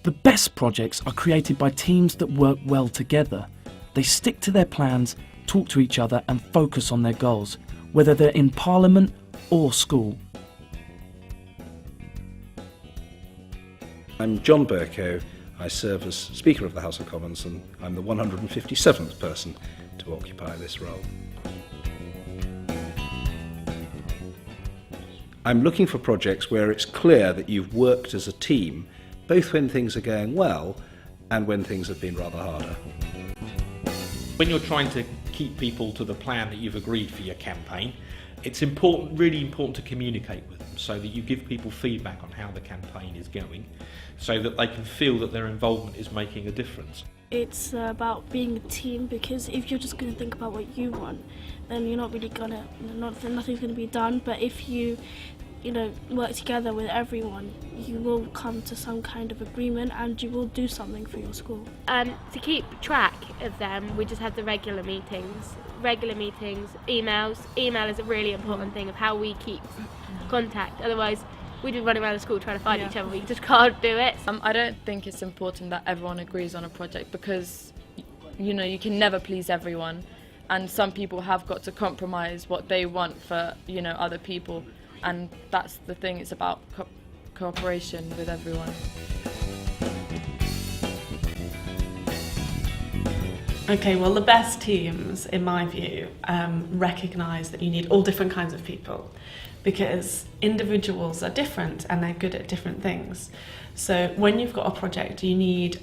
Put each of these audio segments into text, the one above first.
The best projects are created by teams that work well together. They stick to their plans, talk to each other and focus on their goals, whether they're in Parliament or school. I'm John Bercow. I serve as Speaker of the House of Commons and I'm the 157th person to occupy this role. I'm looking for projects where it's clear that you've worked as a team, both when things are going well and when things have been rather harder. When you're trying to keep people to the plan that you've agreed for your campaign, it's important, really important to communicate with them so that you give people feedback on how the campaign is going, so that they can feel that their involvement is making a difference. It's about being a team, because if you're just going to think about what you want, then you're not really gonna, nothing's going to be done. But if you work together with everyone, you will come to some kind of agreement and you will do something for your school. To keep track of them, we just have the regular meetings, emails. Email is a really important thing of how we keep contact. Otherwise, we'd be running around the school trying to find each other. We just can't do it. I don't think it's important that everyone agrees on a project, because you can never please everyone, and some people have got to compromise what they want for other people, and that's the thing. It's about cooperation with everyone. Okay, well, the best teams, in my view, recognise that you need all different kinds of people, because individuals are different and they're good at different things. So when you've got a project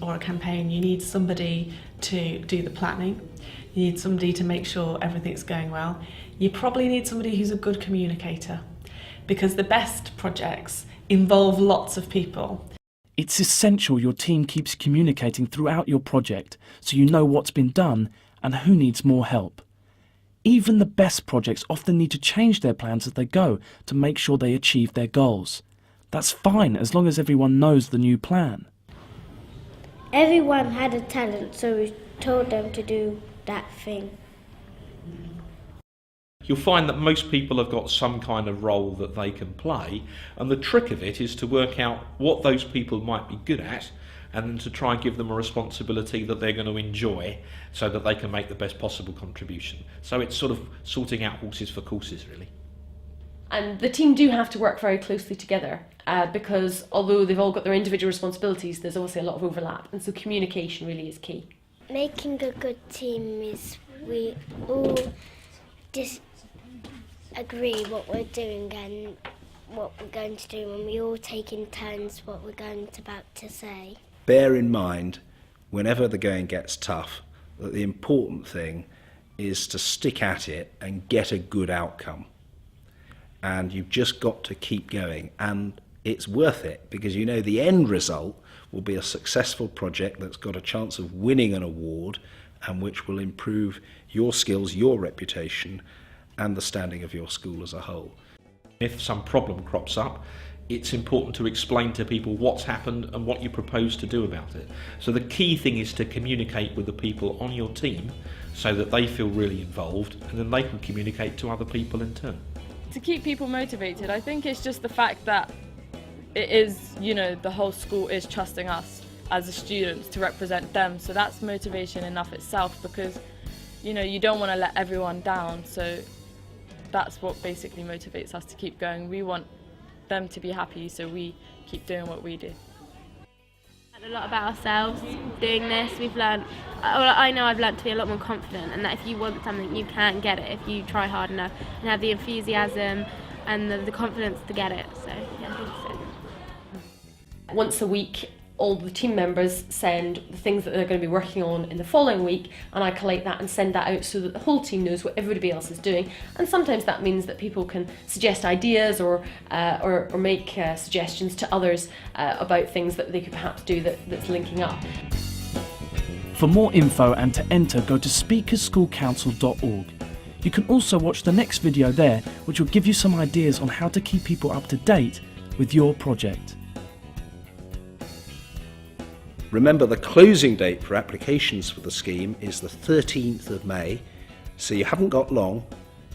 or a campaign, you need somebody to do the planning, you need somebody to make sure everything's going well, you probably need somebody who's a good communicator, because the best projects involve lots of people. It's essential your team keeps communicating throughout your project so you know what's been done and who needs more help. Even the best projects often need to change their plans as they go to make sure they achieve their goals. That's fine as long as everyone knows the new plan. Everyone had a talent, so we told them to do that thing. You'll find that most people have got some kind of role that they can play, and the trick of it is to work out what those people might be good at and then to try and give them a responsibility that they're going to enjoy so that they can make the best possible contribution. So it's sort of sorting out horses for courses, really. And the team do have to work very closely together because although they've all got their individual responsibilities, there's obviously a lot of overlap, and so communication really is key. Making a good team is we all agree what we're doing and what we're going to do, and we all take in turns what we're about to say. Bear in mind, whenever the going gets tough, that the important thing is to stick at it and get a good outcome. And you've just got to keep going, and it's worth it, because the end result will be a successful project that's got a chance of winning an award and which will improve your skills, your reputation and the standing of your school as a whole. If some problem crops up, it's important to explain to people what's happened and what you propose to do about it. So the key thing is to communicate with the people on your team so that they feel really involved, and then they can communicate to other people in turn. To keep people motivated, I think it's just the fact that it is, the whole school is trusting us as the students to represent them. So that's motivation enough itself, because, you don't want to let everyone down. So that's what basically motivates us to keep going. We want them to be happy, so we keep doing what we do. A lot about ourselves doing this. We've learned, I know I've learned to be a lot more confident, and that if you want something you can get it if you try hard enough and have the enthusiasm and the confidence to get it. So yeah, I think so. Once a week, all the team members send the things that they're going to be working on in the following week, and I collate that and send that out so that the whole team knows what everybody else is doing. And sometimes that means that people can suggest ideas or make suggestions to others about things that they could perhaps do that's linking up. For more info and to enter, go to speakersschoolcouncil.org. You can also watch the next video there, which will give you some ideas on how to keep people up to date with your project. Remember, the closing date for applications for the scheme is the 13th of May, so you haven't got long.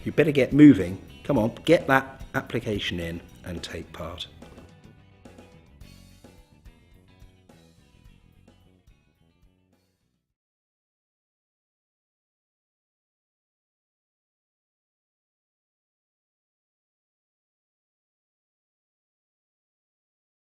You better get moving. Come on, get that application in and take part.